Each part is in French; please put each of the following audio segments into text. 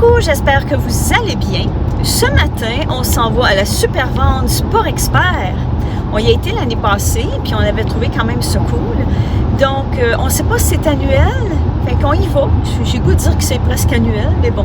Coucou, j'espère que vous allez bien. Ce matin, on s'en va à la super vente Sport Expert. On y a été l'année passée, puis on avait trouvé quand même ça cool. Donc, on ne sait pas si c'est annuel, fait qu'on y va. J'ai le goût de dire que c'est presque annuel, mais bon.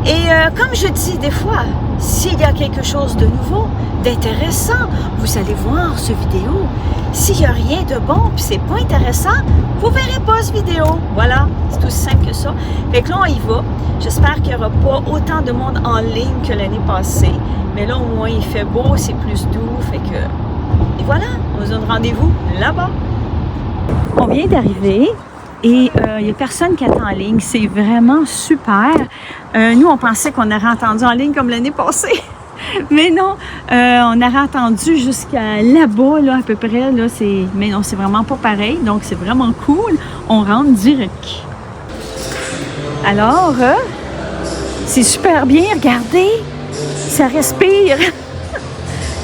Et comme je dis des fois, s'il y a quelque chose de nouveau, d'intéressant, vous allez voir cette vidéo. S'il n'y a rien de bon puis c'est pas intéressant, vous ne verrez pas cette vidéo. Voilà, c'est aussi simple que ça. Fait que là, on y va. J'espère qu'il n'y aura pas autant de monde en ligne que l'année passée. Mais là, au moins, il fait beau, c'est plus doux. Fait que... Et voilà, on se donne rendez-vous là-bas. On vient d'arriver. Et il n'y a personne qui attend en ligne. C'est vraiment super. Nous, on pensait qu'on aurait entendu en ligne comme l'année passée. Mais non, on aurait attendu jusqu'à là-bas, là, à peu près. Là, mais non, c'est vraiment pas pareil. Donc, c'est vraiment cool. On rentre direct. Alors, c'est super bien. Regardez, ça respire.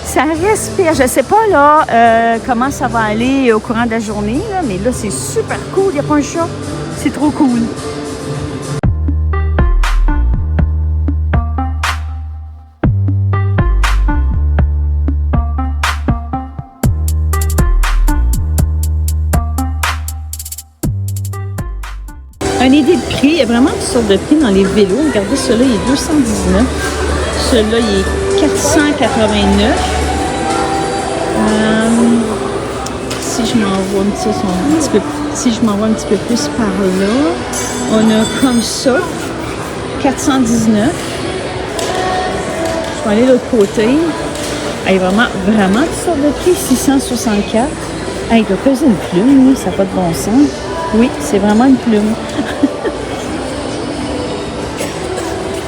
Ça respire. Je ne sais pas là comment ça va aller au courant de la journée, là, mais là, c'est super cool. Il n'y a pas un chat. C'est trop cool. Une idée de prix. Il y a vraiment toutes sortes de prix dans les vélos. Regardez, celui-là, il est 219. Celui-là, il est 489. Si je m'envoie un petit peu plus par là, on a comme ça 419. Je vais aller de l'autre côté. Il y a vraiment toutes sortes de prix. 664. Il doit peser une plume, oui, ça n'a pas de bon sens. Oui, c'est vraiment une plume.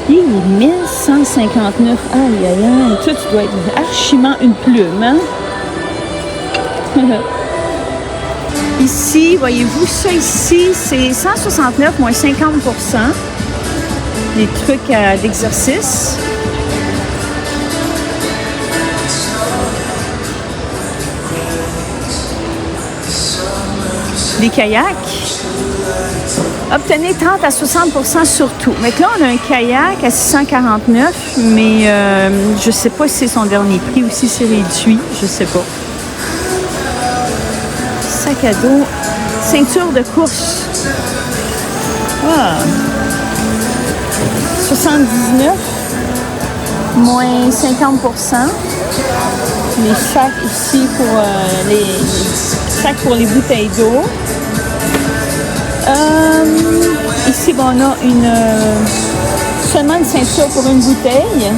Il est 1159. Aïe, aïe, aïe. Toi, tu dois être archiment une plume, hein? Ici, voyez-vous, ça ici, c'est 169 moins 50%. Des trucs d'exercice. Les kayaks. Obtenez 30 à 60% sur tout. Mais là, on a un kayak à 649, mais je ne sais pas si c'est son dernier prix ou si c'est réduit. Je ne sais pas. Sac à dos. Ceinture de course. Ah. 79 moins 50%. Les sacs ici pour les sacs pour les bouteilles d'eau. Ici, bon, on a seulement une ceinture pour une bouteille.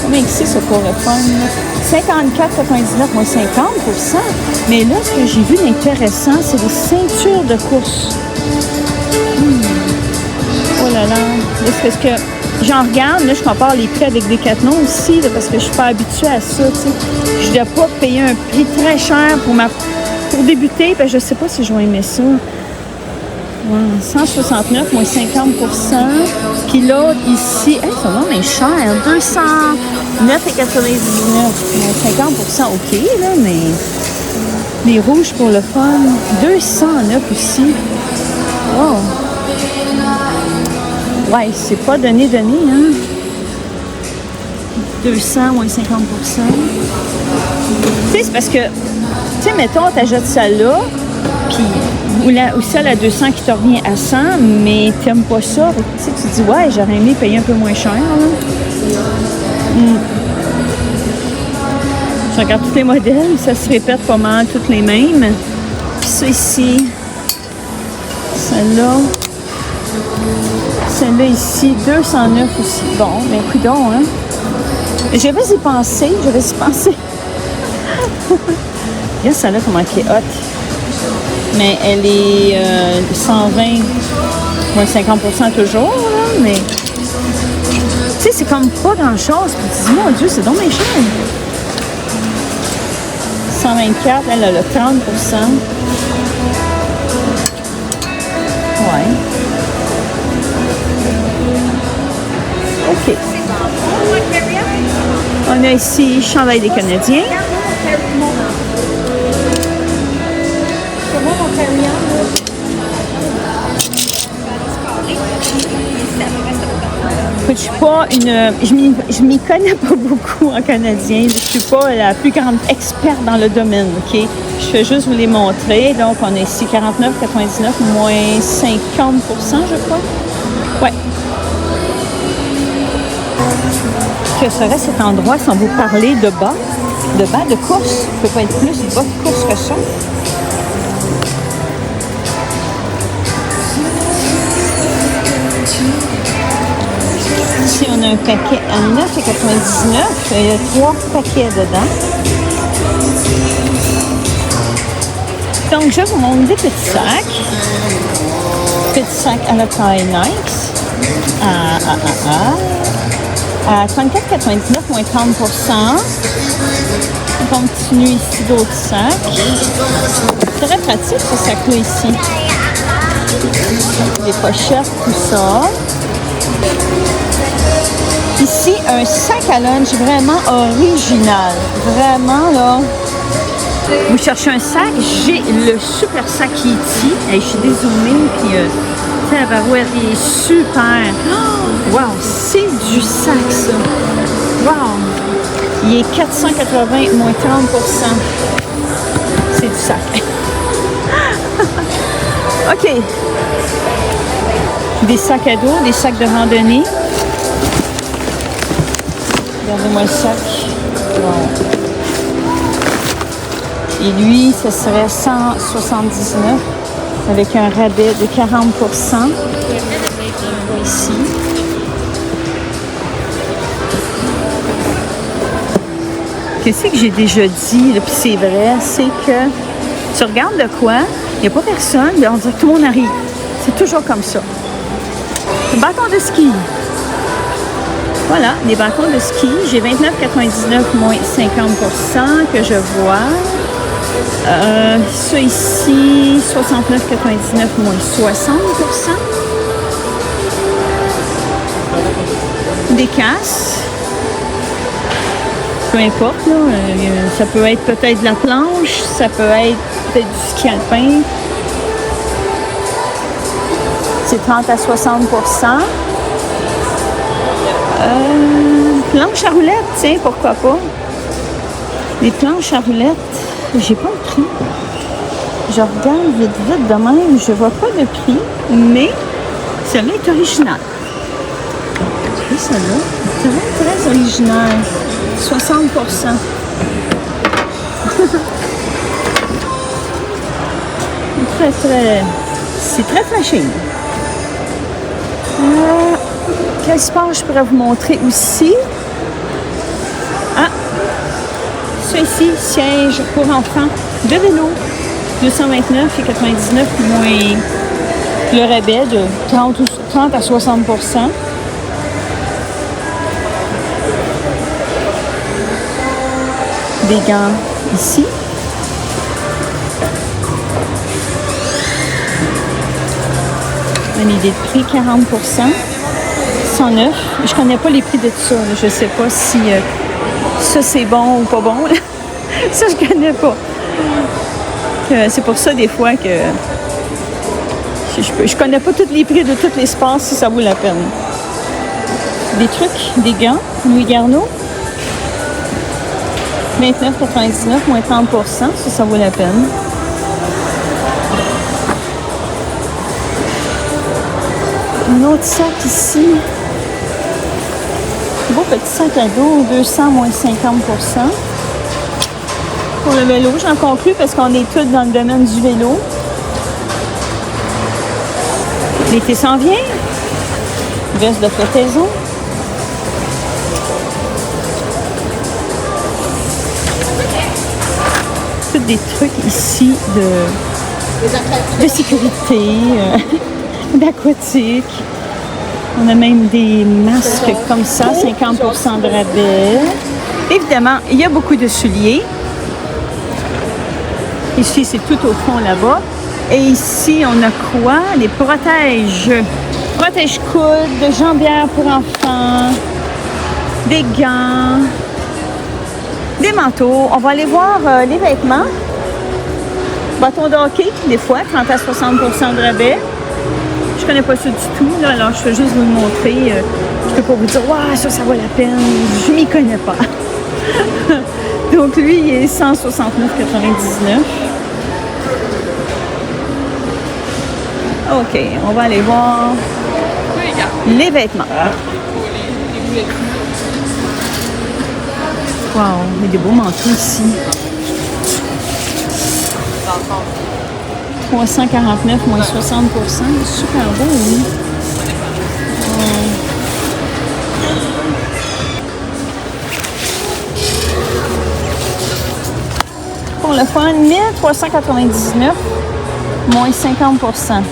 Combien que c'est ça pour le fun? 54,99 moins 50%. Mais là, ce que j'ai vu d'intéressant, c'est les ceintures de course. Oh là là. C'est parce que j'en regarde, là, je compare les prix avec Decathlon aussi, là, parce que je suis pas habituée à ça, tu sais. Je ne dois pas payer un prix très cher pour débuter, parce que je sais pas si je vais aimer ça. Ouais, 169 moins 50%. Puis l'autre ici, ça va, mais cher, 209,99. Moins 50%, OK, là, mais les rouges pour le fun, 209 aussi. Wow! Ouais, c'est pas donné, hein? 200 moins 50%. Tu sais, c'est parce que, tu sais, mettons, t'achètes celle-là, puis ou celle à 200 qui te revient à 100, mais t'aimes pas ça. Tu sais, tu te dis, ouais, j'aurais aimé payer un peu moins cher. Je regarde tous les modèles, ça se répète pas mal, toutes les mêmes. Puis ça ici, celle-là ici, 209 aussi. Bon, mais coudonc, hein. Je vais y penser. Regarde celle-là, comment elle est hot. Mais elle est 120 moins 50% toujours, là, mais... Tu sais, c'est comme pas grand-chose. Puis tu te dis, mon Dieu, c'est donc bien cher. 124, elle a le 30%. Ouais. OK. On a ici chandail des Canadiens. C'est moi mon carry-on. Écoute, je suis pas je m'y connais pas beaucoup en canadien. Je suis pas la plus grande experte dans le domaine, OK? Je fais juste vous les montrer. Donc, on est ici 49,99 moins 50 je crois. Ouais. Que serait cet endroit sans vous parler de bas de course? Ça ne peut pas être plus bas de course que ça. Ici, on a un paquet à 9,99 $. Il y a 3 paquets dedans. Donc, je vous montre des petits sacs. Petits sacs à la taille Nike. À 34,99 moins 30 %. On continue ici d'autres sacs. Très pratique ce sac-là ici. Les pochettes, tout ça. Ici, un sac à lunch vraiment original. Vraiment, là. Vous cherchez un sac, j'ai le super sac Yeti. Hey, je suis dézoomée, puis tabarouette, il est super. Oh, wow, c'est du sac, ça. Wow. Il est 480 moins 30 %. C'est du sac. OK. Des sacs à dos, des sacs de randonnée. Regardez-moi le sac. Wow. Et lui, ce serait 179 avec un rabais de 40 %. Ici. Qu'est-ce que j'ai déjà dit, puis c'est vrai, c'est que tu regardes de quoi, il n'y a pas personne, on dirait que tout le monde arrive. C'est toujours comme ça. Bâton de ski. Voilà, des bâtons de ski. J'ai 29,99 moins 50 % que je vois. Ça ici, 69,99 moins 60 %. Des casses. Peu importe, là. Ça peut être peut-être de la planche, ça peut être peut-être du ski alpin. C'est 30 à 60 %. Planches à roulettes, tiens, pourquoi pas. Les planches à roulettes, j'ai pas le prix. Je regarde vite de même, je vois pas de prix, mais celle-là est originale. Et celle-là, c'est très original. 60 %. C'est très flashing. Quel sport je pourrais vous montrer aussi? Ah! Ça ici, siège pour enfants de vélo. 229,99 moins le rabais de 30 à 60 %. Des gants ici. Une idée de prix, 40 %. 109. Je connais pas les prix de tout ça. Là. Je sais pas si ça c'est bon ou pas bon. Là. Ça, je connais pas. C'est pour ça des fois que je connais pas tous les prix de tous les sports si ça vaut la peine. Des trucs, des gants, Louis Garneau. 29,99 moins 30 %, ça vaut la peine. Un autre sac ici. Beau petit sac à dos, 200 moins 50 %. Pour le vélo, j'en conclus parce qu'on est tous dans le domaine du vélo. L'été s'en vient. Veste de flottaison. Tous des trucs ici de sécurité, d'aquatique. On a même des masques comme ça, 50 % de rabais. Évidemment, il y a beaucoup de souliers. Ici, c'est tout au fond là-bas. Et ici, on a quoi? Les protège-coudes, de jambières pour enfants, des gants, des manteaux. On va aller voir les vêtements. Bâtons de hockey, des fois, 30 à 60 % de rabais. Je connais pas ça du tout, là, alors je vais juste vous le montrer. Je peux pas vous dire, ouais, ça vaut la peine. Je m'y connais pas. Donc, lui, il est 169,99. OK, on va aller voir les vêtements. Wow, il y a des beaux manteaux ici. 349 moins 60%. Super beau, oui. Pour le fun, 1399 moins 50%.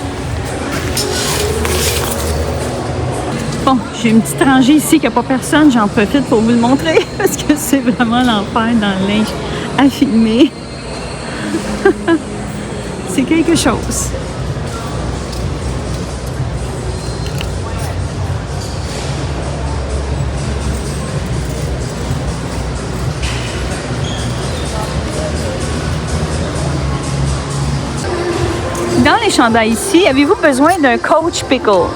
Bon, j'ai une petite rangée ici qu'il n'y a pas personne. J'en profite pour vous le montrer parce que c'est vraiment l'enfer dans le linge à filmer. C'est quelque chose. Dans les chandails ici, avez-vous besoin d'un Coach Pickle?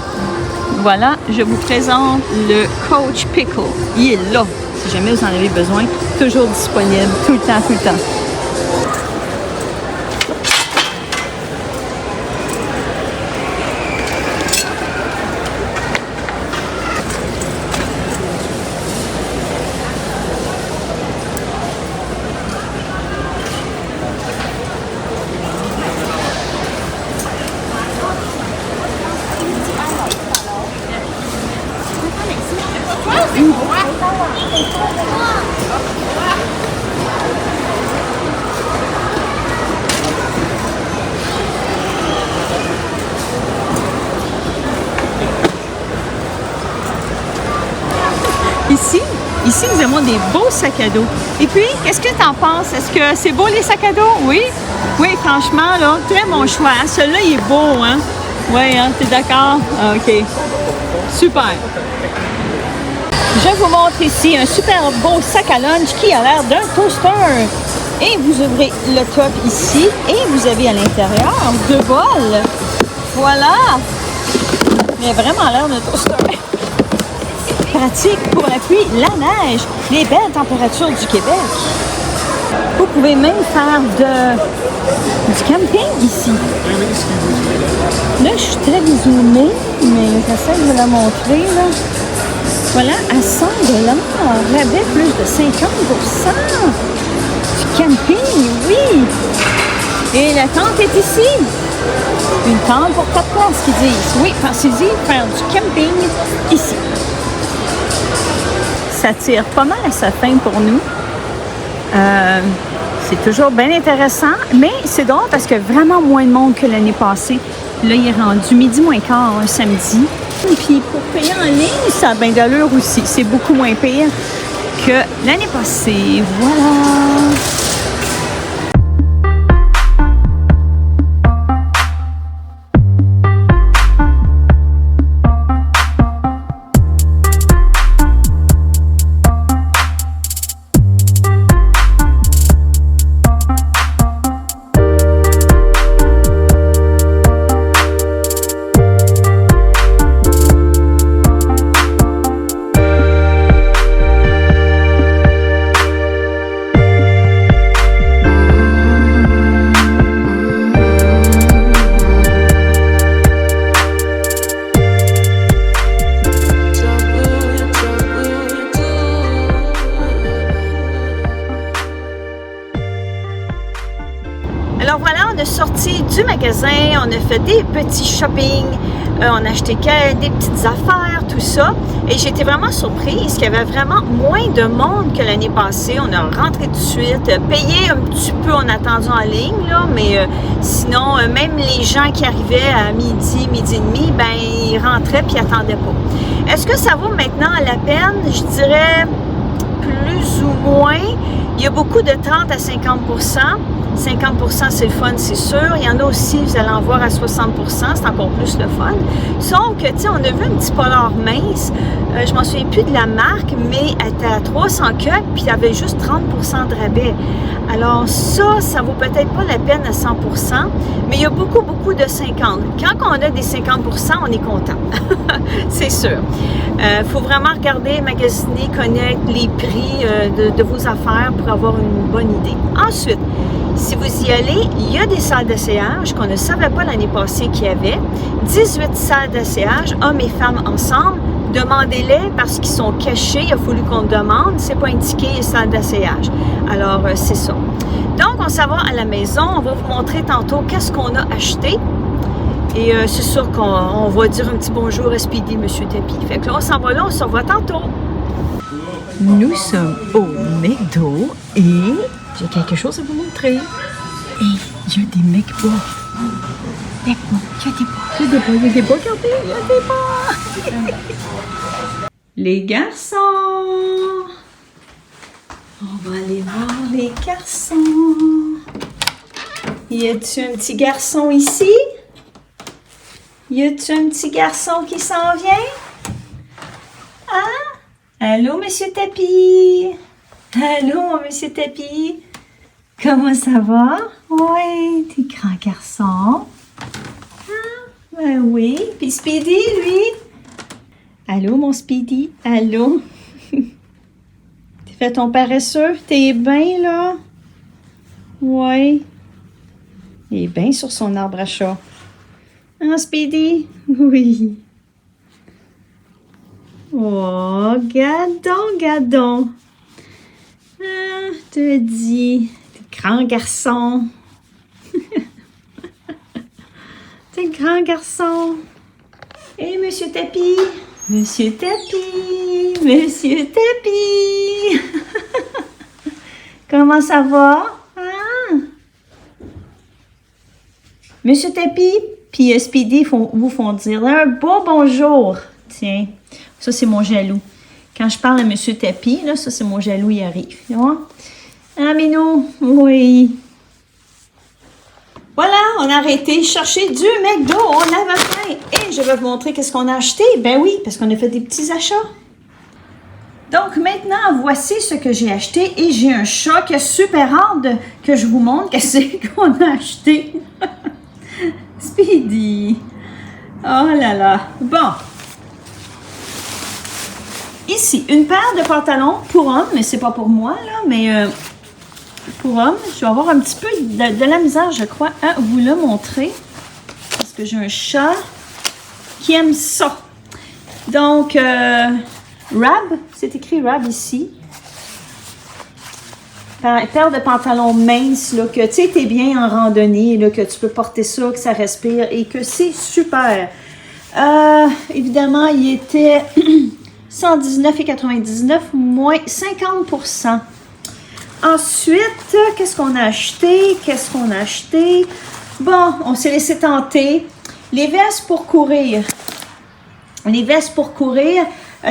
Voilà, je vous présente le Coach Pickle. Il est là, si jamais vous en avez besoin. Toujours disponible, tout le temps, tout le temps. Ici, nous avons des beaux sacs à dos. Et puis, qu'est-ce que tu en penses? Est-ce que c'est beau les sacs à dos? Oui? Oui, franchement, là, très bon choix. Celui-là, il est beau, hein? Oui, hein? T'es d'accord? Ah, OK. Super. Je vous montre ici un super beau sac à lunch qui a l'air d'un toaster. Et vous ouvrez le top ici et vous avez à l'intérieur 2 bols. Voilà. Il a vraiment l'air d'un toaster. Pratique pour la pluie, la neige, les belles températures du Québec. Vous pouvez même faire du camping ici. Là, je suis très zoomée, mais j'essaie de vous la montrer. Là. Voilà, à 100 $, rabais plus de 50%. Du camping, oui. Et la tente est ici. Une tente pour 4 places, qu'ils disent. Oui, pensez-y, faire du camping ici. Ça tire pas mal à sa fin pour nous. C'est toujours bien intéressant, mais c'est drôle parce que vraiment moins de monde que l'année passée. Là, il est rendu midi moins quart un samedi. Et puis, pour payer en ligne, ça a bien d'allure aussi. C'est beaucoup moins pire que l'année passée. Voilà! Alors voilà, on est sorti du magasin, on a fait des petits shopping, on a acheté des petites affaires, tout ça. Et j'étais vraiment surprise qu'il y avait vraiment moins de monde que l'année passée. On a rentré tout de suite, payé un petit peu, on a attendu en ligne, là, mais sinon, même les gens qui arrivaient à midi et demi, ben ils rentraient puis ils n'attendaient pas. Est-ce que ça vaut maintenant la peine? Je dirais plus ou moins. Il y a beaucoup de 30 à 50%. 50%, c'est le fun, c'est sûr. Il y en a aussi, vous allez en voir à 60%, c'est encore plus le fun. Sauf que, tu sais, on a vu un petit polar mince, je m'en souviens plus de la marque, mais elle était à 300 cups, puis il y avait juste 30% de rabais. Alors ça vaut peut-être pas la peine à 100%, mais il y a beaucoup, beaucoup de 50. Quand on a des 50%, on est content, c'est sûr. Faut vraiment regarder, magasiner, connaître les prix de vos affaires pour avoir une bonne idée. Ensuite, si vous y allez, il y a des salles d'essayage qu'on ne savait pas l'année passée qu'il y avait. 18 salles d'essayage, hommes et femmes ensemble. Demandez-les parce qu'ils sont cachés. Il a fallu qu'on demande. C'est pas indiqué les salles d'essayage. Alors, c'est ça. Donc, on s'en va à la maison. On va vous montrer tantôt qu'est-ce qu'on a acheté. Et c'est sûr qu'on va dire un petit bonjour à Speedy, Monsieur Tapi. Fait que là, on s'en va là. On se revoit tantôt. Nous sommes au McDo et j'ai quelque chose à vous montrer. Et il y a des McBas. Il y a des bas, regardez, il y a des bas. Les garçons. On va aller voir les garçons. Y a-tu un petit garçon ici? Y a-tu un petit garçon qui s'en vient? Hein? Allô, Monsieur Tapi? Allô, mon Monsieur Tapi? Comment ça va? Oui, t'es grand garçon. Ah, ben oui. Puis Speedy, lui? Allô, mon Speedy? Allô? T'es fait ton paresseux? T'es bien, là? Oui. Il est bien sur son arbre à chat. Hein, Speedy? Oui. Oh, gadon. Ah, je te dis, t'es grand garçon. T'es grand garçon. Et Monsieur Tapi? Monsieur Tapi! Monsieur Tapi! Comment ça va? Hein? Monsieur Tapi, puis Speedy vous font dire un beau bonjour. Tiens, ça c'est mon jaloux. Quand je parle à Monsieur Tapi, là, ça c'est mon jaloux, il arrive. Ah, Minou? Oui. Voilà, on a arrêté de chercher du McDo, on avait faim. Et je vais vous montrer qu'est-ce qu'on a acheté. Ben oui, parce qu'on a fait des petits achats. Donc maintenant, voici ce que j'ai acheté. Et j'ai un chat qui a super hâte que je vous montre qu'est-ce qu'on a acheté. Speedy. Oh là là. Bon. Ici, une paire de pantalons pour homme, mais c'est pas pour moi, là, mais pour homme. Je vais avoir un petit peu de la misère, je crois, à vous le montrer. Parce que j'ai un chat qui aime ça. Donc, Rab, c'est écrit Rab ici. Paire de pantalons minces, là, que tu sais, t'es bien en randonnée, là, que tu peux porter ça, que ça respire et que c'est super. Évidemment, il était 119,99 moins 50%. Ensuite, qu'est-ce qu'on a acheté? Bon, on s'est laissé tenter. Les vestes pour courir.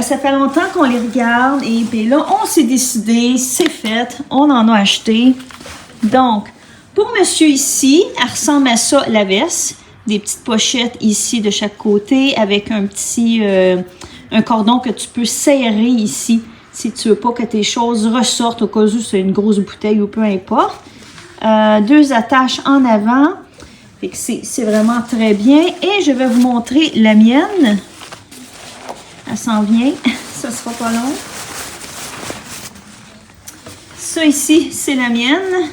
Ça fait longtemps qu'on les regarde. Et puis là, on s'est décidé, c'est fait. On en a acheté. Donc, pour monsieur ici, elle ressemble à ça, la veste. Des petites pochettes ici de chaque côté avec un petit un cordon que tu peux serrer ici. Si tu veux pas que tes choses ressortent au cas où c'est une grosse bouteille ou peu importe. 2 attaches en avant. Fait que c'est vraiment très bien. Et je vais vous montrer la mienne. Elle s'en vient. Ça sera pas long. Ça ici, c'est la mienne.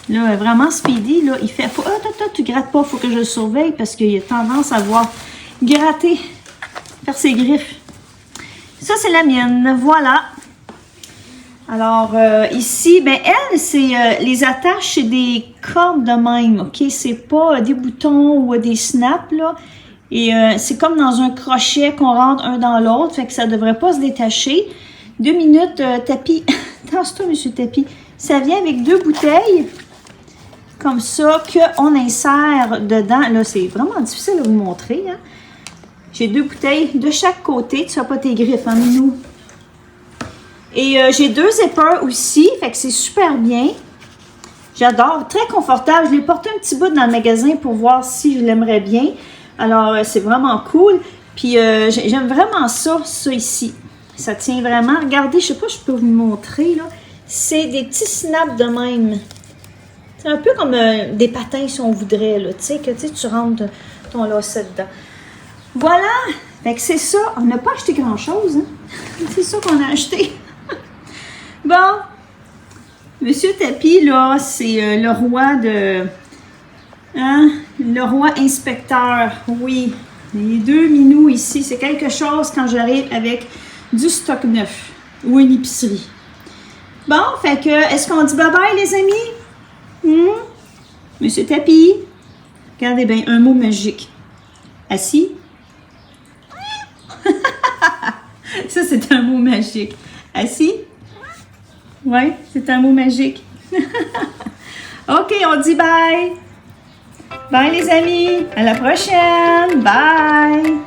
Là, vraiment Speedy, là, il fait... tu grattes pas, il faut que je le surveille parce qu'il a tendance à voir gratter, faire ses griffes. Ça, c'est la mienne. Voilà. Alors, ici, ben elle, c'est les attaches, c'est des cordes de même, OK? C'est pas des boutons ou des snaps, là. Et c'est comme dans un crochet qu'on rentre un dans l'autre, fait que ça devrait pas se détacher. 2 minutes, Tapi. Tasse-toi, Monsieur Tapi. Ça vient avec 2 bouteilles, comme ça, qu'on insère dedans. Là, c'est vraiment difficile à vous montrer, hein? J'ai 2 bouteilles de chaque côté. Tu fais pas tes griffes, hein, Minou? Et j'ai 2 zippers aussi, fait que c'est super bien. J'adore, très confortable. Je l'ai porté un petit bout dans le magasin pour voir si je l'aimerais bien. Alors, c'est vraiment cool. Puis, j'aime vraiment ça ici. Ça tient vraiment. Regardez, je sais pas, je peux vous montrer, là. C'est des petits snaps de même. C'est un peu comme des patins, si on voudrait, là. Tu sais, que tu rentres ton lacet dedans. Voilà. Fait que c'est ça. On n'a pas acheté grand-chose, hein. C'est ça qu'on a acheté. Bon. Monsieur Tapis, là, c'est le roi de... Hein? Le roi inspecteur. Oui. Les deux minous ici, c'est quelque chose quand j'arrive avec du stock neuf ou une épicerie. Bon, fait que, est-ce qu'on dit bye-bye, les amis? Monsieur Tapis, regardez bien, un mot magique. Assis. Ça, c'est un mot magique. Assis? Oui, c'est un mot magique. OK, on dit bye. Bye, les amis. À la prochaine. Bye.